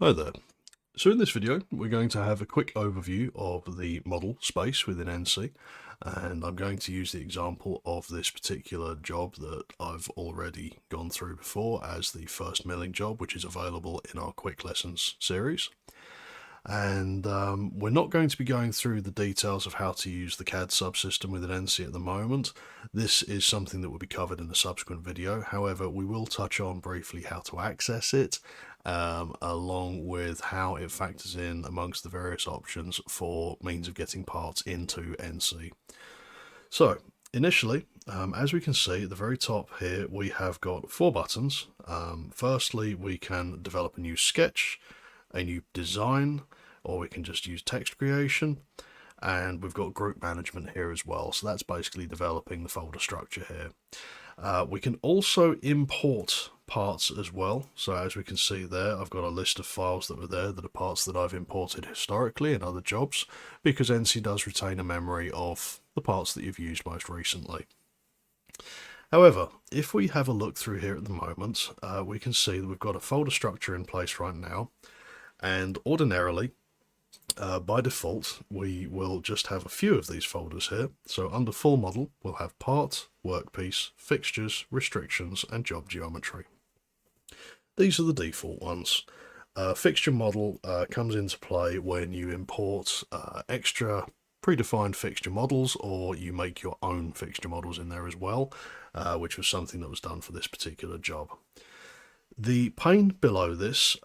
Hi there. So in this video, we're going to have a quick overview of the model space within ENCY, and I'm going to use the example of this particular job that I've already gone through before as the first milling job, which is available in our quick lessons series. And we're not going to be going through the details of how to use the CAD subsystem within ENCY at the moment. This is something that will be covered in a subsequent video. However, we will touch on briefly how to access it, along with how it factors in amongst the various options for means of getting parts into ENCY. So, initially, as we can see at the very top here, we have got 4 buttons. Firstly, we can develop a new sketch, a new design, or we can just use text creation, and we've got group management here as well. So that's basically developing the folder structure here. We can also import parts as well. So as we can see there, I've got a list of files that were there that are parts that I've imported historically in other jobs, because ENCY does retain a memory of the parts that you've used most recently. However, if we have a look through here at the moment, we can see that we've got a folder structure in place right now. And ordinarily, by default, we will just have a few of these folders here. So under full model, we'll have part, workpiece, fixtures, restrictions, and job geometry. These are the default ones. Fixture model comes into play when you import extra predefined fixture models, or you make your own fixture models in there as well, which was something that was done for this particular job. The pane below this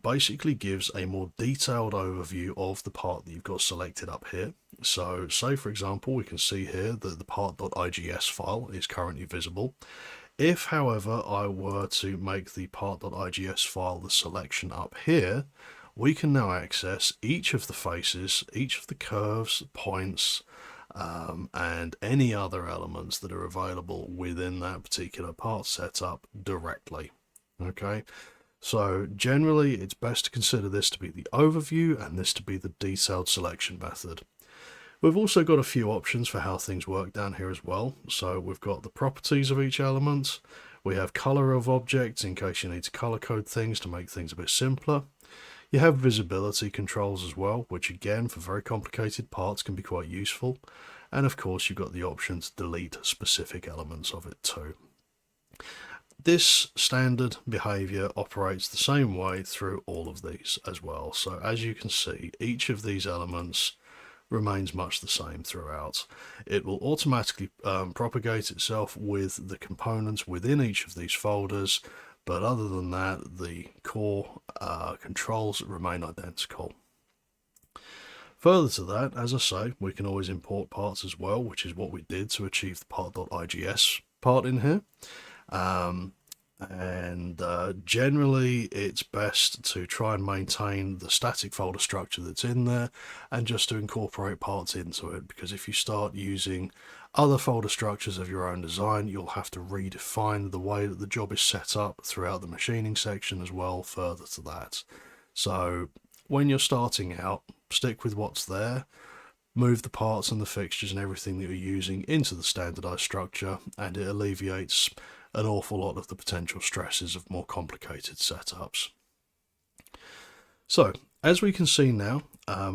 basically gives a more detailed overview of the part that you've got selected up here. So say for example, we can see here that the part.igs file is currently visible. If however I were to make the part.igs file the selection up here, we can now access each of the faces, each of the curves, points, and any other elements that are available within that particular part setup directly. Okay, so generally it's best to consider this to be the overview and this to be the detailed selection method. We've also got a few options for how things work down here as well. So we've got the properties of each element. We have color of objects in case you need to color code things to make things a bit simpler. You have visibility controls as well, which again for very complicated parts can be quite useful. And of course you've got the option to delete specific elements of it too. This standard behavior operates the same way through all of these as well. So as you can see, each of these elements remains much the same throughout. It will automatically propagate itself with the components within each of these folders, but other than that, the core controls remain identical. Further to that, as I say, we can always import parts as well, which is what we did to achieve the part.igs part in here. Generally it's best to try and maintain the static folder structure that's in there and just to incorporate parts into it, because if you start using other folder structures of your own design, you'll have to redefine the way that the job is set up throughout the machining section as well further to that. So when you're starting out, stick with what's there, move the parts and the fixtures and everything that you're using into the standardized structure, and it alleviates an awful lot of the potential stresses of more complicated setups. So as we can see now,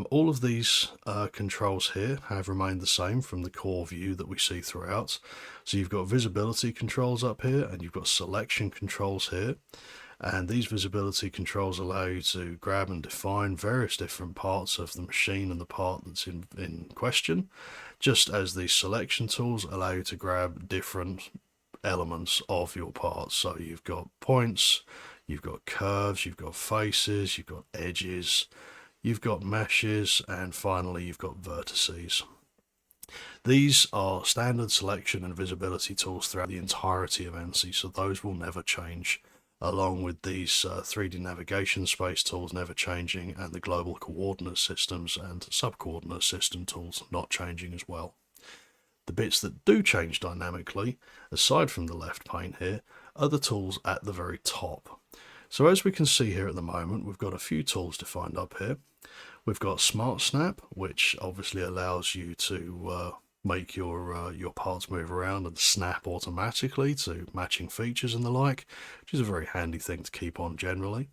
all of these controls here have remained the same from the core view that we see throughout. So you've got visibility controls up here and you've got selection controls here. And these visibility controls allow you to grab and define various different parts of the machine and the part that's in question, just as these selection tools allow you to grab different elements of your parts. So you've got points, you've got curves, you've got faces, you've got edges, you've got meshes, and finally you've got vertices. These are standard selection and visibility tools throughout the entirety of ENCY, so those will never change, along with these 3D navigation space tools never changing, and the global coordinate systems and subcoordinate system tools not changing as well. The bits that do change dynamically, aside from the left pane here, are the tools at the very top. So as we can see here at the moment, we've got a few tools defined up here. We've got Smart Snap, which obviously allows you to make your parts move around and snap automatically to matching features and the like, which is a very handy thing to keep on generally.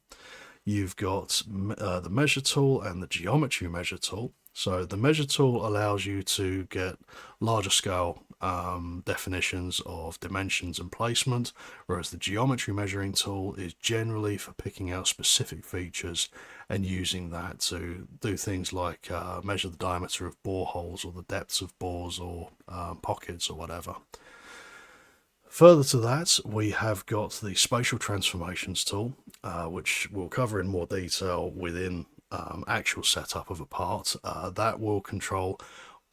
You've got the measure tool and the geometry measure tool. So the measure tool allows you to get larger scale definitions of dimensions and placement, whereas the geometry measuring tool is generally for picking out specific features and using that to do things like measure the diameter of boreholes or the depths of bores or pockets or whatever. Further to that, we have got the spatial transformations tool, which we'll cover in more detail within actual setup of a part. That will control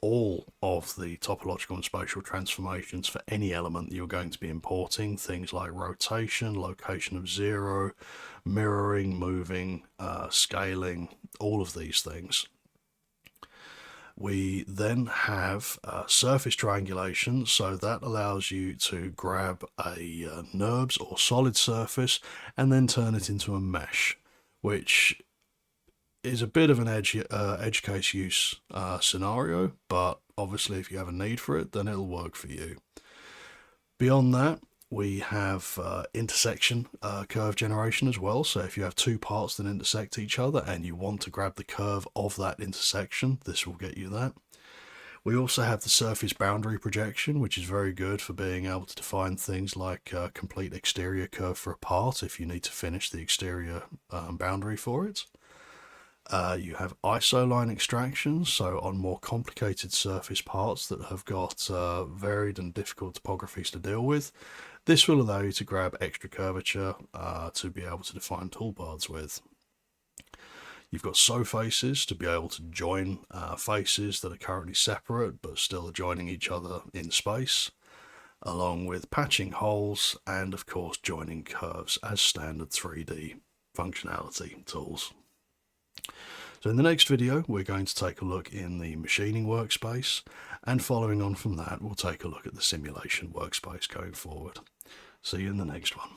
all of the topological and spatial transformations for any element that you're going to be importing, things like rotation, location of zero, mirroring, moving, scaling, all of these things. We then have surface triangulation, so that allows you to grab a NURBS or solid surface and then turn it into a mesh, which is a bit of an edge case use scenario, but obviously if you have a need for it, then it'll work for you. Beyond that, we have intersection curve generation as well. So if you have two parts that intersect each other and you want to grab the curve of that intersection, this will get you that. We also have the surface boundary projection, which is very good for being able to define things like a complete exterior curve for a part if you need to finish the exterior boundary for it. You have isoline extraction, so on more complicated surface parts that have got varied and difficult topographies to deal with, this will allow you to grab extra curvature to be able to define toolpaths with. You've got sew faces to be able to join faces that are currently separate but still are joining each other in space, along with patching holes and of course joining curves as standard 3D functionality tools. So in the next video, we're going to take a look in the machining workspace, and following on from that, we'll take a look at the simulation workspace going forward. See you in the next one.